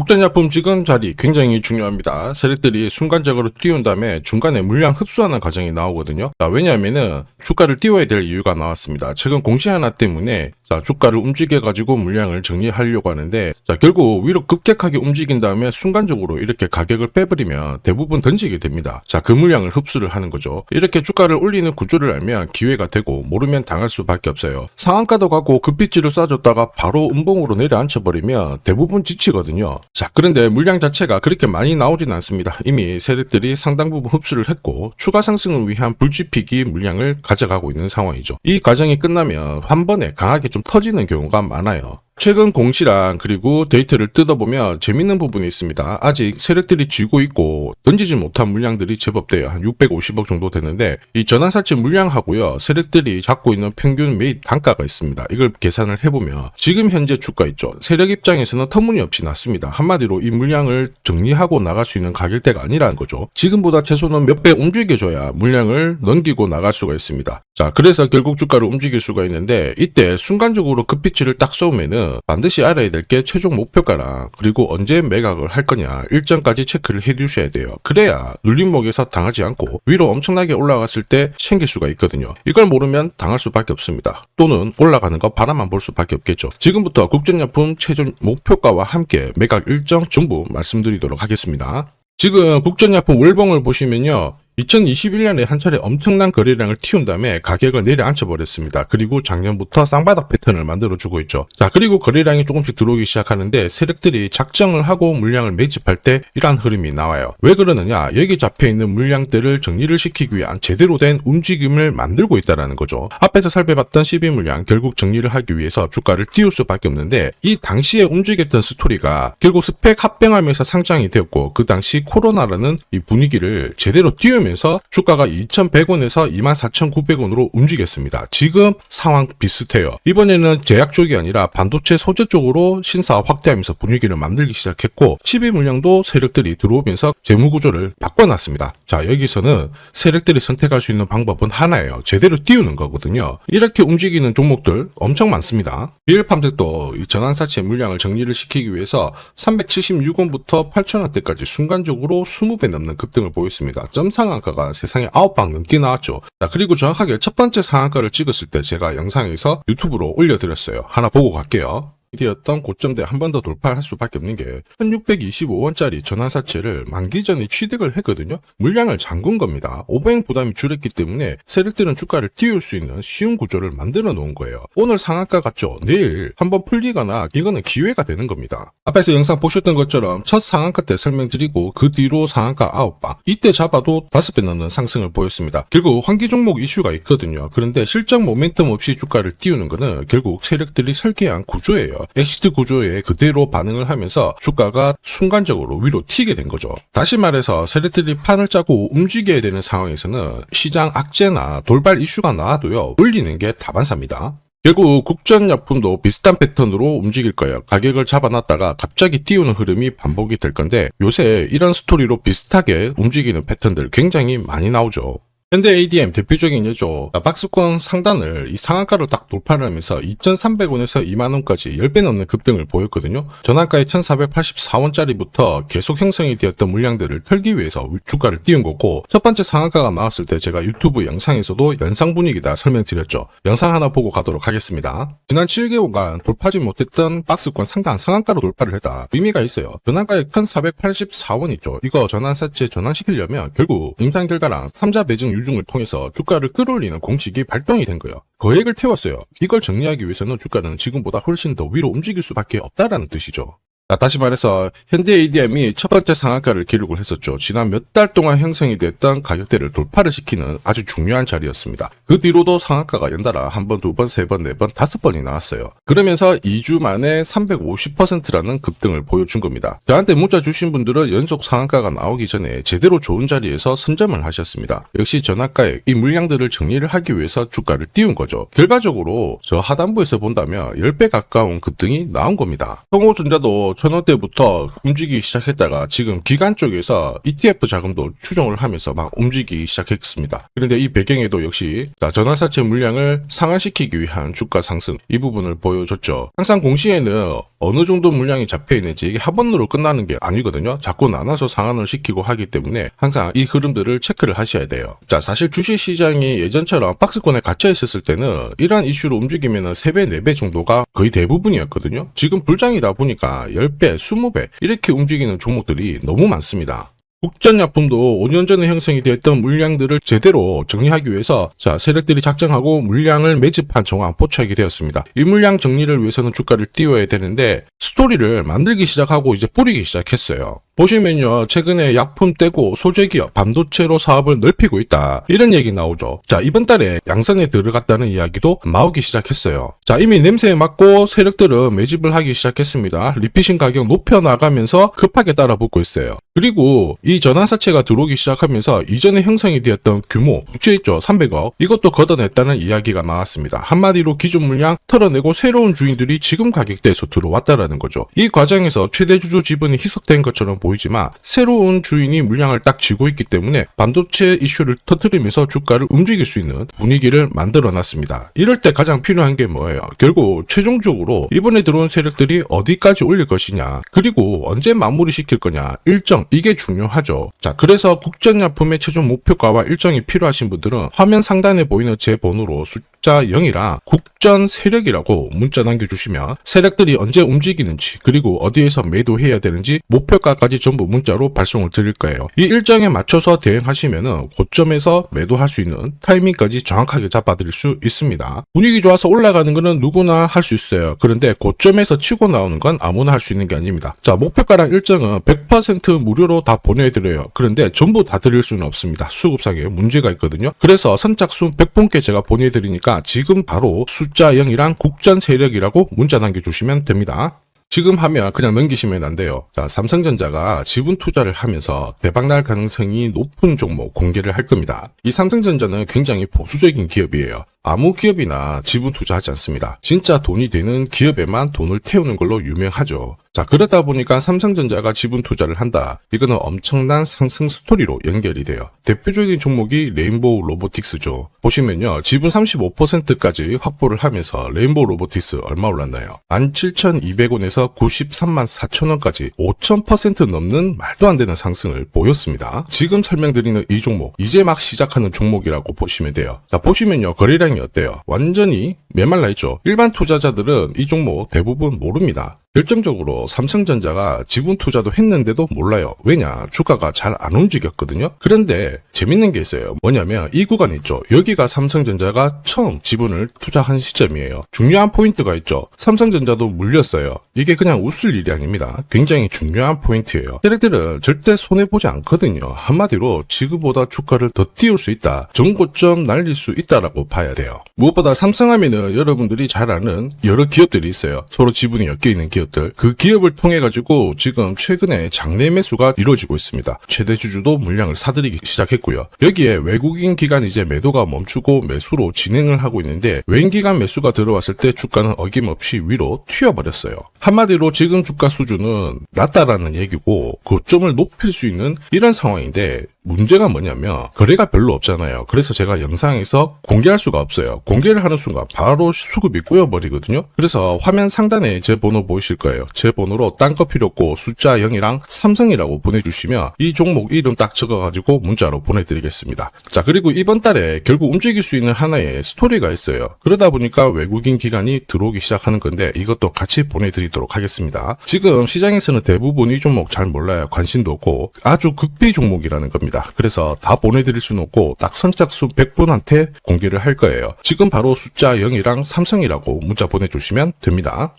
국전약품 지금 자리 굉장히 중요합니다. 세력들이 순간적으로 띄운 다음에 중간에 물량 흡수하는 과정이 나오거든요. 왜냐하면은 주가를 띄워야 될 이유가 나왔습니다. 최근 공시 하나 때문에 주가를 움직여가지고 물량을 정리하려고 하는데 결국 위로 급격하게 움직인 다음에 순간적으로 이렇게 가격을 빼버리면 대부분 던지게 됩니다. 그 물량을 흡수를 하는 거죠. 이렇게 주가를 올리는 구조를 알면 기회가 되고 모르면 당할 수밖에 없어요. 상한가도 가고 급비치를 쏴줬다가 바로 음봉으로 내려앉혀버리면 대부분 지치거든요. 그런데 물량 자체가 그렇게 많이 나오진 않습니다. 이미 세력들이 상당 부분 흡수를 했고 추가 상승을 위한 불지피기 물량을 가져가고 있는 상황이죠. 이 과정이 끝나면 한 번에 강하게 좀 터지는 경우가 많아요. 최근 공시랑 그리고 데이터를 뜯어보면 재밌는 부분이 있습니다. 아직 세력들이 쥐고 있고 던지지 못한 물량들이 제법 돼요. 한 650억 정도 되는데 이 전환사채 물량하고요. 세력들이 잡고 있는 평균 매입 단가가 있습니다. 이걸 계산을 해보면 지금 현재 주가 있죠. 세력 입장에서는 터무니없이 낮습니다. 한마디로 이 물량을 정리하고 나갈 수 있는 가격대가 아니라는 거죠. 지금보다 최소는 몇 배 움직여줘야 물량을 넘기고 나갈 수가 있습니다. 그래서 결국 주가를 움직일 수가 있는데 이때 순간적으로 급비치를 딱 쏘면은 반드시 알아야 될 게 최종 목표가랑 그리고 언제 매각을 할 거냐 일정까지 체크를 해 두셔야 돼요. 그래야 눌림목에서 당하지 않고 위로 엄청나게 올라갔을 때 챙길 수가 있거든요. 이걸 모르면 당할 수밖에 없습니다. 또는 올라가는 거 바라만 볼 수밖에 없겠죠. 지금부터 국전약품 최종 목표가와 함께 매각 일정 전부 말씀드리도록 하겠습니다. 지금 국전약품 월봉을 보시면요. 2021년에 한 차례 엄청난 거래량을 튀운 다음에 가격을 내려앉혀버렸습니다. 그리고 작년부터 쌍바닥 패턴을 만들어주고 있죠. 그리고 거래량이 조금씩 들어오기 시작하는데 세력들이 작정을 하고 물량을 매집할 때 이러한 흐름이 나와요. 왜 그러느냐? 여기 잡혀있는 물량들을 정리를 시키기 위한 제대로 된 움직임을 만들고 있다는 거죠. 앞에서 살펴봤던 12 물량 결국 정리를 하기 위해서 주가를 띄울 수밖에 없는데 이 당시에 움직였던 스토리가 결국 스펙 합병하면서 상장이 되었고 그 당시 코로나라는 이 분위기를 제대로 띄우면서 주가가 2,100원에서 24,900원으로 움직였습니다. 지금 상황 비슷해요. 이번에는 제약 쪽이 아니라 반도체 소재 쪽으로 신사업 확대하면서 분위기를 만들기 시작했고 12 물량도 세력들이 들어오면서 재무구조를 바꿔놨습니다. 여기서는 세력들이 선택할 수 있는 방법은 하나예요. 제대로 띄우는 거거든요. 이렇게 움직이는 종목들 엄청 많습니다. 비엘팜텍도 이 전환사채 물량을 정리를 시키기 위해서 376원부터 8,000원대까지 순간적으로 20배 넘는 급등을 보였습니다. 점상한가가 세상에 9방 넘게 나왔죠. 그리고 정확하게 첫 번째 상한가를 찍었을 때 제가 영상에서 유튜브로 올려드렸어요. 하나 보고 갈게요. 이었던 고점대 한 번 더 돌파할 수밖에 없는 게 1625원짜리 전환사채를 만기 전에 취득을 했거든요. 물량을 잠근 겁니다. 오버행 부담이 줄었기 때문에 세력들은 주가를 띄울 수 있는 쉬운 구조를 만들어 놓은 거예요. 오늘 상한가 같죠? 내일 한번 풀리거나 이거는 기회가 되는 겁니다. 앞에서 영상 보셨던 것처럼 첫 상한가 때 설명드리고 그 뒤로 상한가 9방 이때 잡아도 5배 넘는 상승을 보였습니다. 결국 환기 종목 이슈가 있거든요. 그런데 실적 모멘텀 없이 주가를 띄우는 거는 결국 세력들이 설계한 구조예요. 엑시트 구조에 그대로 반응을 하면서 주가가 순간적으로 위로 튀게 된 거죠. 다시 말해서 세력들이 판을 짜고 움직여야 되는 상황에서는 시장 악재나 돌발 이슈가 나와도요 올리는 게 다반사입니다. 결국 국전약품도 비슷한 패턴으로 움직일 거예요. 가격을 잡아놨다가 갑자기 띄우는 흐름이 반복이 될 건데 요새 이런 스토리로 비슷하게 움직이는 패턴들 굉장히 많이 나오죠. 현대 ADM 대표적인 예죠. 박스권 상단을 이 상한가로 딱 돌파를 하면서 2,300원에서 2만원까지 10배 넘는 급등을 보였거든요. 전환가의 1,484원짜리부터 계속 형성이 되었던 물량들을 털기 위해서 주가를 띄운 거고 첫 번째 상한가가 나왔을 때 제가 유튜브 영상에서도 연상 분위기다 설명드렸죠. 영상 하나 보고 가도록 하겠습니다. 지난 7개월간 돌파하지 못했던 박스권 상단 상한가로 돌파를 했다. 의미가 있어요. 전환가의 1,484원 있죠. 이거 전환사채 전환시키려면 결국 임상 결과랑 3자 배정 유중을 통해서 주가를 끌어올리는 공식이 발동이 된 거예요. 거액을 태웠어요. 이걸 정리하기 위해서는 주가는 지금보다 훨씬 더 위로 움직일 수밖에 없다라는 뜻이죠. 다시 말해서 현대 ADM이 첫 번째 상한가를 기록을 했었죠. 지난 몇 달 동안 형성이 됐던 가격대를 돌파를 시키는 아주 중요한 자리였습니다. 그 뒤로도 상한가가 연달아 한 번, 두 번, 세 번, 네 번, 5번이 나왔어요. 그러면서 2주 만에 350%라는 급등을 보여준 겁니다. 저한테 문자 주신 분들은 연속 상한가가 나오기 전에 제대로 좋은 자리에서 선점을 하셨습니다. 역시 전환가에 이 물량들을 정리를 하기 위해서 주가를 띄운 거죠. 결과적으로 저 하단부에서 본다면 10배 가까운 급등이 나온 겁니다. 성호전자도 1,000원대부터 움직이기 시작했다가 지금 기관 쪽에서 ETF 자금도 추정을 하면서 막 움직이기 시작했습니다. 그런데 이 배경에도 역시 전환사채 물량을 상환시키기 위한 주가 상승 이 부분을 보여줬죠. 항상 공시에는 어느 정도 물량이 잡혀 있는지 이게 합원으로 끝나는 게 아니거든요. 자꾸 나눠서 상환을 시키고 하기 때문에 항상 이 흐름들을 체크를 하셔야 돼요. 자, 사실 주식시장이 예전처럼 박스권에 갇혀 있었을 때는 이러한 이슈로 움직이면 3배, 4배 정도가 거의 대부분이었거든요. 지금 불장이다 보니까 10배, 20배 이렇게 움직이는 종목들이 너무 많습니다. 국전약품도 5년 전에 형성이 되었던 물량들을 제대로 정리하기 위해서 세력들이 작정하고 물량을 매집한 정황 포착이 되었습니다. 이 물량 정리를 위해서는 주가를 띄워야 되는데 스토리를 만들기 시작하고 이제 뿌리기 시작했어요. 보시면요, 최근에 약품 떼고 소재기업, 반도체로 사업을 넓히고 있다, 이런 얘기 나오죠. 자, 이번 달에 양선에 들어갔다는 이야기도 나오기 시작했어요. 자, 이미 냄새에 맡고 세력들은 매집을 하기 시작했습니다. 리피싱 가격 높여나가면서 급하게 따라붙고 있어요. 그리고 이 전환사채가 들어오기 시작하면서 이전에 형성이 되었던 규모, 부채 있죠, 300억, 이것도 걷어냈다는 이야기가 나왔습니다. 한마디로 기존 물량 털어내고 새로운 주인들이 지금 가격대에서 들어왔다라는 거죠. 이 과정에서 최대주주 지분이 희석된 것처럼 보이지만 새로운 주인이 물량을 딱 쥐고 있기 때문에 반도체 이슈를 터뜨리면서 주가를 움직일 수 있는 분위기를 만들어놨습니다. 이럴 때 가장 필요한 게 뭐예요? 결국 최종적으로 이번에 들어온 세력들이 어디까지 올릴 것이냐, 그리고 언제 마무리 시킬 거냐, 일정, 이게 중요하죠. 자, 그래서 국전약품의 최종 목표가와 일정이 필요하신 분들은 화면 상단에 보이는 제 번호로 숫자 0이랑 국전 세력이라고 문자 남겨주시면 세력들이 언제 움직이는지, 그리고 어디에서 매도해야 되는지 목표가까지 전부 문자로 발송을 드릴 거예요. 이 일정에 맞춰서 대응하시면은 고점에서 매도할 수 있는 타이밍까지 정확하게 잡아드릴 수 있습니다. 분위기 좋아서 올라가는 거는 누구나 할 수 있어요. 그런데 고점에서 치고 나오는 건 아무나 할 수 있는 게 아닙니다. 자, 목표가랑 일정은 100% 무료로 다 보내드려요. 그런데 전부 다 드릴 수는 없습니다. 수급상에 문제가 있거든요. 그래서 선착순 100분께 제가 보내드리니까 지금 바로 숫자 0이랑 국전 세력이라고 문자 남겨주시면 됩니다. 지금 하면 그냥 넘기시면 안 돼요. 자, 삼성전자가 지분 투자를 하면서 대박날 가능성이 높은 종목 공개를 할 겁니다. 이 삼성전자는 굉장히 보수적인 기업이에요. 아무 기업이나 지분 투자하지 않습니다. 진짜 돈이 되는 기업에만 돈을 태우는 걸로 유명하죠. 자, 그러다 보니까 삼성전자가 지분 투자를 한다, 이거는 엄청난 상승 스토리로 연결이 돼요. 대표적인 종목이 레인보우 로보틱스죠. 보시면요, 지분 35%까지 확보를 하면서 레인보우 로보틱스 얼마 올랐나요? 17,200원에서 93만 4천원까지 5,000% 넘는 말도 안 되는 상승을 보였습니다. 지금 설명드리는 이 종목, 이제 막 시작하는 종목이라고 보시면 돼요. 자, 보시면요, 거래량이 어때요? 완전히 메말라 있죠. 일반 투자자들은 이 종목 대부분 모릅니다. 결정적으로 삼성전자가 지분 투자도 했는데도 몰라요. 왜냐? 주가가 잘 안 움직였거든요. 그런데 재밌는 게 있어요. 뭐냐면 이 구간 있죠. 여기가 삼성전자가 처음 지분을 투자한 시점이에요. 중요한 포인트가 있죠. 삼성전자도 물렸어요. 이게 그냥 웃을 일이 아닙니다. 굉장히 중요한 포인트예요. 세력들은 절대 손해보지 않거든요. 한마디로 지금보다 주가를 더 띄울 수 있다, 전고점 날릴 수 있다라고 봐야 돼요. 무엇보다 삼성하면은 여러분들이 잘 아는 여러 기업들이 있어요. 서로 지분이 엮여있는 기업들. 그 기업을 통해 가지고 지금 최근에 장내 매수가 이루어지고 있습니다. 최대 주주도 물량을 사들이기 시작했고요. 여기에 외국인 기관 이제 매도가 멈추고 매수로 진행을 하고 있는데, 외인 기관 매수가 들어왔을 때 주가는 어김없이 위로 튀어버렸어요. 한마디로 지금 주가 수준은 낮다라는 얘기고 고점을 높일 수 있는 이런 상황인데, 문제가 뭐냐면 거래가 별로 없잖아요. 그래서 제가 영상에서 공개할 수가 없어요. 공개를 하는 순간 바로 수급이 꼬여버리거든요. 그래서 화면 상단에 제 번호 보이실 거예요. 제 번호로 딴 거 필요 없고 숫자 0이랑 삼성이라고 보내주시면 이 종목 이름 딱 적어가지고 문자로 보내드리겠습니다. 자, 그리고 이번 달에 결국 움직일 수 있는 하나의 스토리가 있어요. 그러다 보니까 외국인 기관이 들어오기 시작하는 건데 이것도 같이 보내드리도록 하겠습니다. 지금 시장에서는 대부분 이 종목 잘 몰라요. 관심도 없고 아주 극비 종목이라는 겁니다. 그래서 다 보내드릴 수는 없고 딱 선착순 100분한테 공개를 할 거예요. 지금 바로 숫자 0이랑 삼성이라고 문자 보내주시면 됩니다.